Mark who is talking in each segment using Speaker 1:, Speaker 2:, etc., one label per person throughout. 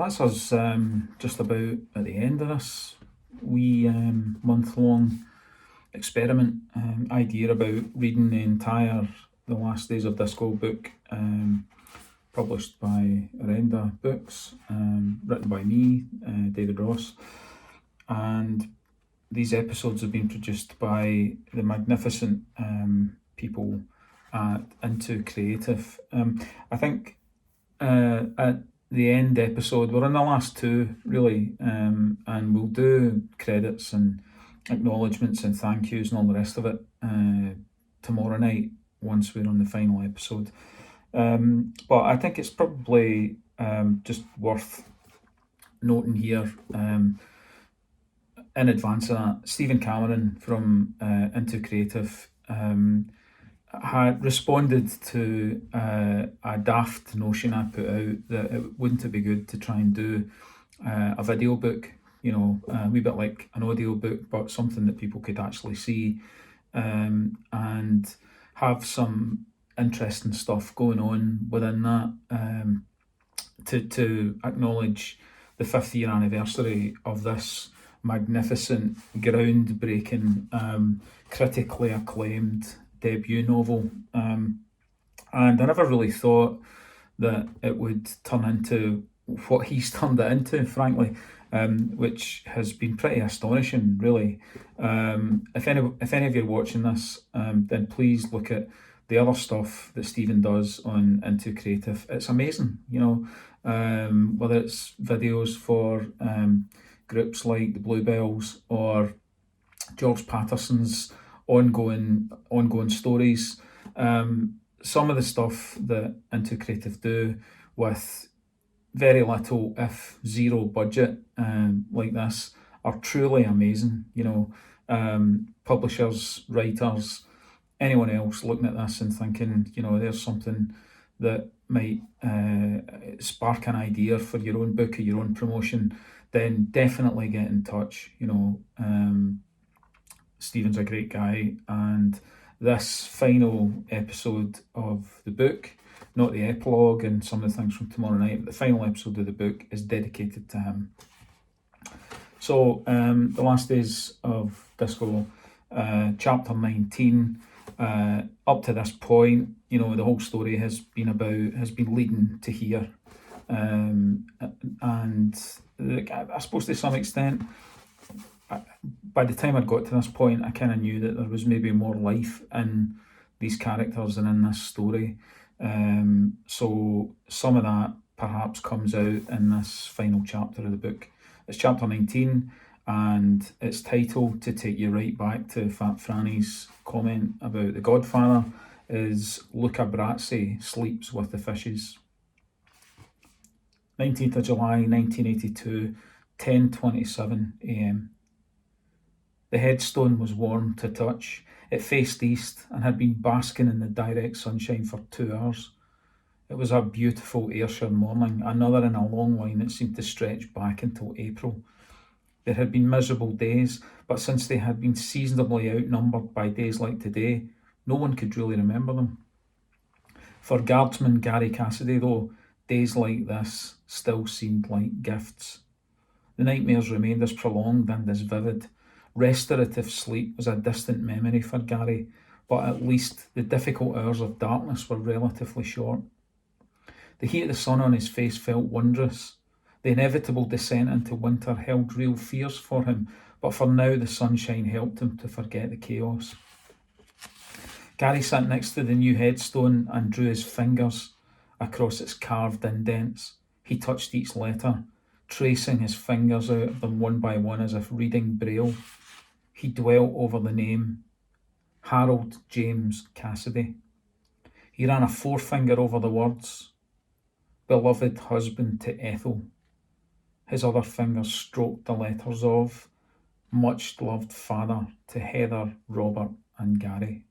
Speaker 1: that's us just about at the end of this wee month-long experiment idea about reading the Last Days of Disco book, published by Orenda Books, written by me, David Ross, and these episodes have been produced by the magnificent people at Into Creative. I think at the end episode, we're in the last two really, and we'll do credits and acknowledgements and thank yous and all the rest of it tomorrow night once we're on the final episode. But I think it's probably just worth noting here, in advance of that, Stephen Cameron from Into Creative had responded to a daft notion I put out that wouldn't it be good to try and do a video book, a wee bit like an audio book, but something that people could actually see, and have some interesting stuff going on within that, to acknowledge the 5th year anniversary of this magnificent, groundbreaking, critically acclaimed debut novel. And I never really thought that it would turn into what he's turned it into, frankly, which has been pretty astonishing, really. If any of you are watching this, then please look at the other stuff that Stephen does on Into Creative. It's amazing, whether it's videos for groups like the Bluebells or George Patterson's ongoing stories. Some of the stuff that Into Creative do with very little, if zero budget, like this, are truly amazing. Publishers, writers, anyone else looking at this and thinking, there's something that might spark an idea for your own book or your own promotion, then definitely get in touch. Stephen's a great guy, and this final episode of the book, not the epilogue and some of the things from tomorrow night, but the final episode of the book is dedicated to him. So, The Last Days of Disco, chapter 19, up to this point, the whole story has been leading to here. And I suppose to some extent, by the time I'd got to this point, I kind of knew that there was maybe more life in these characters and in this story. So some of that perhaps comes out in this final chapter of the book. It's chapter 19, and its title, to take you right back to Fat Franny's comment about The Godfather, is Luca Brasi Sleeps with the Fishes. 19th of July 1982, 10:27 a.m. The headstone was warm to touch. It faced east and had been basking in the direct sunshine for 2 hours. It was a beautiful Ayrshire morning, another in a long line that seemed to stretch back until April. There had been miserable days, but since they had been seasonably outnumbered by days like today, no one could really remember them. For Guardsman Gary Cassidy, though, days like this still seemed like gifts. The nightmares remained as prolonged and as vivid. Restorative sleep was a distant memory for Gary, but at least the difficult hours of darkness were relatively short. The heat of the sun on his face felt wondrous. The inevitable descent into winter held real fears for him, but for now the sunshine helped him to forget the chaos. Gary sat next to the new headstone and drew his fingers across its carved indents. He touched each letter, tracing his fingers out of them one by one as if reading Braille. He dwelt over the name, Harold James Cassidy. He ran a forefinger over the words, beloved husband to Ethel. His other finger stroked the letters of, much loved father to Heather, Robert and Gary.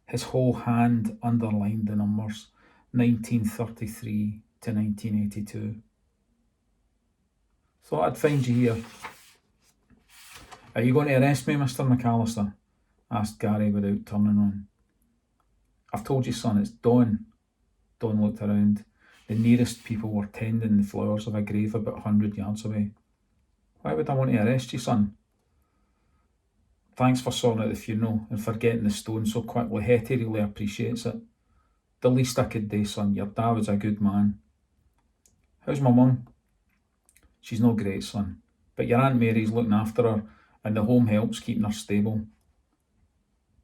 Speaker 1: His whole hand underlined the numbers, 1933 to 1982. Thought I'd find you here. Are you going to arrest me, Mr. McAllister? Asked Gary without turning on. I've told you, son, it's Dawn. Dawn looked around. The nearest people were tending the flowers of a grave about 100 yards away. Why would I want to arrest you, son? Thanks for sorting out the funeral and for getting the stone so quickly. Hetty really appreciates it. The least I could do, son. Your dad was a good man. How's my mum? She's no great, son, but your Aunt Mary's looking after her and the home helps keeping her stable.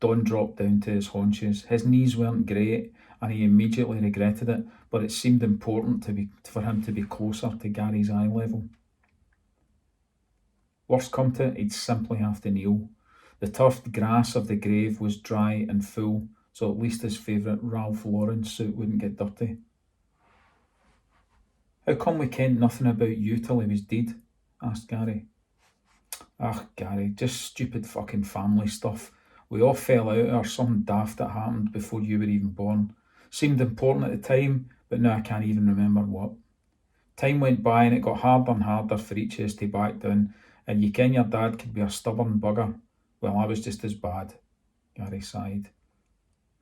Speaker 1: Don dropped down to his haunches. His knees weren't great and he immediately regretted it, but it seemed important for him to be closer to Gary's eye level. Worst come to it, he'd simply have to kneel. The tufted grass of the grave was dry and full, so at least his favourite Ralph Lauren suit wouldn't get dirty. How come we kent nothing about you till he was dead? Asked Gary. Ah, Gary, just stupid fucking family stuff. We all fell out or something daft that happened before you were even born. Seemed important at the time, but now I can't even remember what. Time went by and it got harder and harder for each of us to back down, and you ken your dad could be a stubborn bugger. Well, I was just as bad. Gary sighed.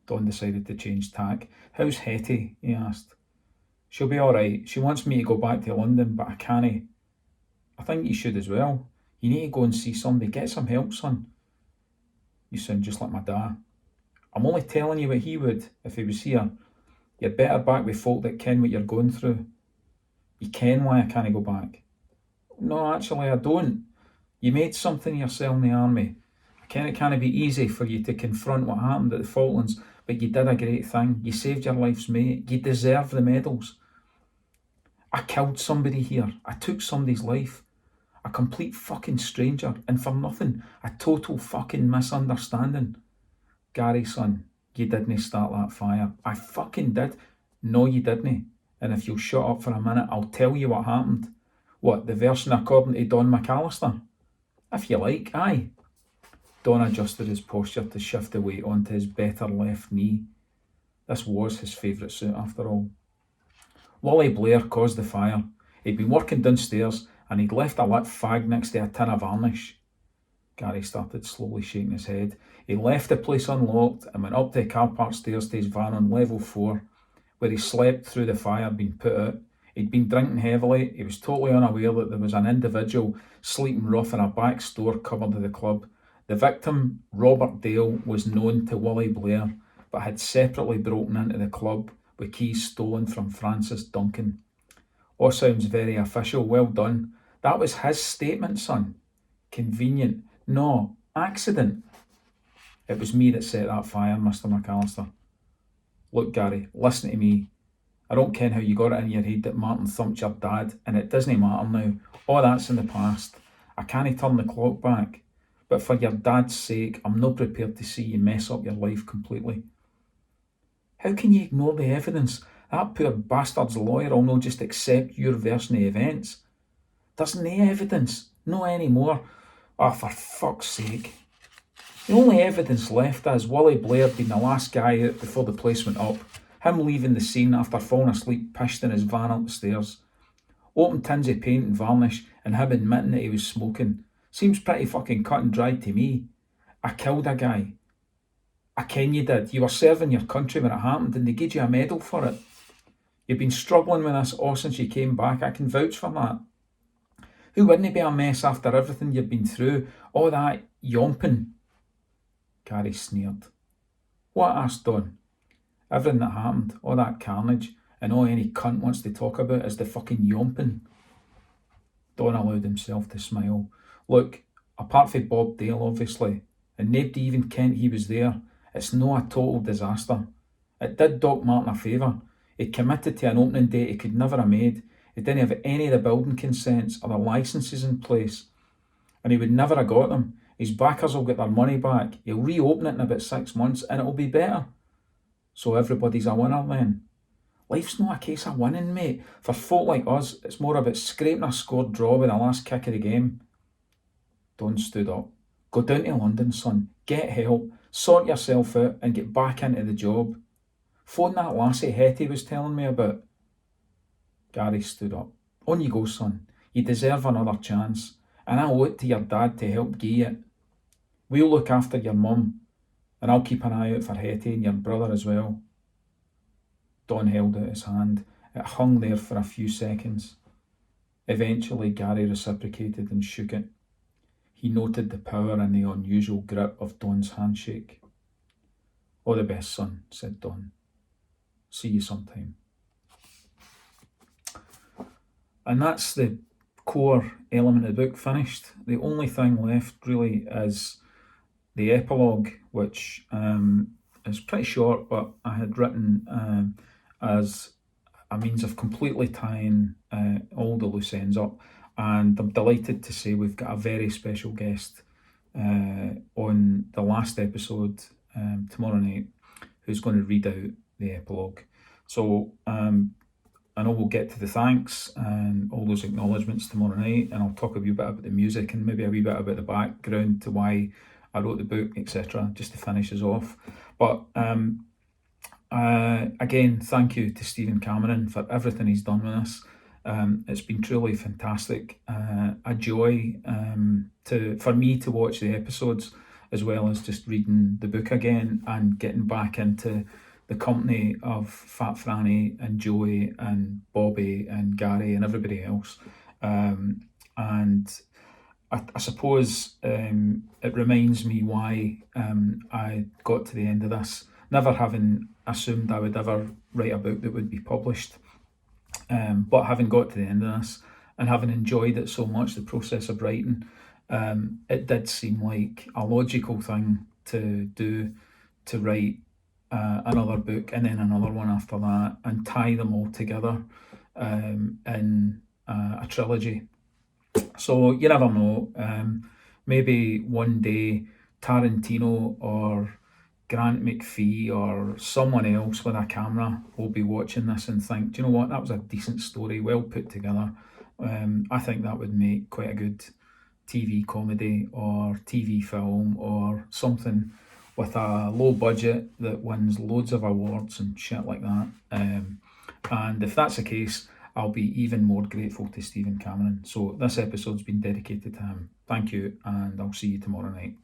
Speaker 1: Don decided to change tack. How's Hetty? He asked. She'll be alright. She wants me to go back to London, but I can't. I think you should as well. You need to go and see somebody. Get some help, son. You sound just like my dad. I'm only telling you what he would if he was here. You're better back with folk that ken what you're going through. You ken why I can't go back? No, actually I don't. You made something of yourself in the army. I ken it can't be easy for you to confront what happened at the Falklands, but you did a great thing. You saved your life's mate. You deserve the medals. I killed somebody here. I took somebody's life. A complete fucking stranger, and for nothing. A total fucking misunderstanding. Gary, son, you didn't start that fire. I fucking did. No, you didn't. And if you'll shut up for a minute, I'll tell you what happened. What, the version according to Don McAllister? If you like, aye. Don adjusted his posture to shift the weight onto his better left knee. This was his favourite suit, after all. Wally Blair caused the fire. He'd been working downstairs and he'd left a lit fag next to a tin of varnish. Gary started slowly shaking his head. He left the place unlocked and went up the car park stairs to his van on level 4, where he slept through the fire being put out. He'd been drinking heavily. He was totally unaware that there was an individual sleeping rough in a back store cupboard of the club. The victim, Robert Dale, was known to Wally Blair, but had separately broken into the club with keys stolen from Francis Duncan. Oh, sounds very official. Well done. That was his statement, son. Convenient. No, accident. It was me that set that fire, Mr. McAllister. Look, Gary, listen to me. I don't ken how you got it in your head that Martin thumped your dad, and it doesn't matter now. All that's in the past. I can't turn the clock back. But for your dad's sake, I'm not prepared to see you mess up your life completely. How can you ignore the evidence? That poor bastard's lawyer will not just accept your version of events. There's no evidence, no anymore. Oh, for fuck's sake. The only evidence left is Wally Blair being the last guy out before the place went up, him leaving the scene after falling asleep pissed in his van up the stairs, open tins of paint and varnish, and him admitting that he was smoking. Seems pretty fucking cut and dried to me. I killed a guy. I ken you did. You were serving your country when it happened and they gave you a medal for it. You've been struggling with this all since you came back. I can vouch for that. Who wouldn't be a mess after everything you've been through? All that yomping. Gary sneered. What? Asked Don. Everything that happened, all that carnage, and all any cunt wants to talk about is the fucking yomping. Don allowed himself to smile. Look, apart from Bob Dale, obviously, and nobody even kent he was there, it's no a total disaster. It did Doc Martin a favour. He committed to an opening date he could never have made. He didn't have any of the building consents or the licences in place, and he would never have got them. His backers will get their money back. He'll reopen it in about 6 months and it'll be better. So everybody's a winner then. Life's not a case of winning, mate. For folk like us, it's more about scraping a scored draw with the last kick of the game. Don stood up. Go down to London, son. Get help. Sort yourself out and get back into the job. Phone that lassie Hetty was telling me about. Gary stood up. On you go, son. You deserve another chance. And I owe it to your dad to help give you it. We'll look after your mum. And I'll keep an eye out for Hetty and your brother as well. Don held out his hand, It hung there for a few seconds. Eventually, Gary reciprocated and shook it. He noted the power and the unusual grip of Don's handshake. "All the best, son," said Don. "See you sometime." And that's the core element of the book finished. The only thing left really is the epilogue, which is pretty short, but I had written as a means of completely tying all the loose ends up. And I'm delighted to say we've got a very special guest on the last episode tomorrow night, who's going to read out the epilogue. So I know we'll get to the thanks and all those acknowledgements tomorrow night, and I'll talk a wee bit about the music and maybe a wee bit about the background to why I wrote the book, etc., just to finish us off. But again, thank you to Stephen Cameron for everything he's done with us. It's been truly fantastic, a joy for me to watch the episodes, as well as just reading the book again and getting back into the company of Fat Franny and Joey and Bobby and Gary and everybody else. And I suppose it reminds me why I got to the end of this, never having assumed I would ever write a book that would be published. But having got to the end of this and having enjoyed it so much, the process of writing, it did seem like a logical thing to do, to write another book and then another one after that and tie them all together in a trilogy. So you never know, maybe one day Tarantino or Grant McPhee or someone else with a camera will be watching this and think, do you know what, that was a decent story, well put together. I think that would make quite a good TV comedy or TV film or something with a low budget that wins loads of awards and shit like that. And if that's the case, I'll be even more grateful to Stephen Cameron. So this episode's been dedicated to him. Thank you, and I'll see you tomorrow night.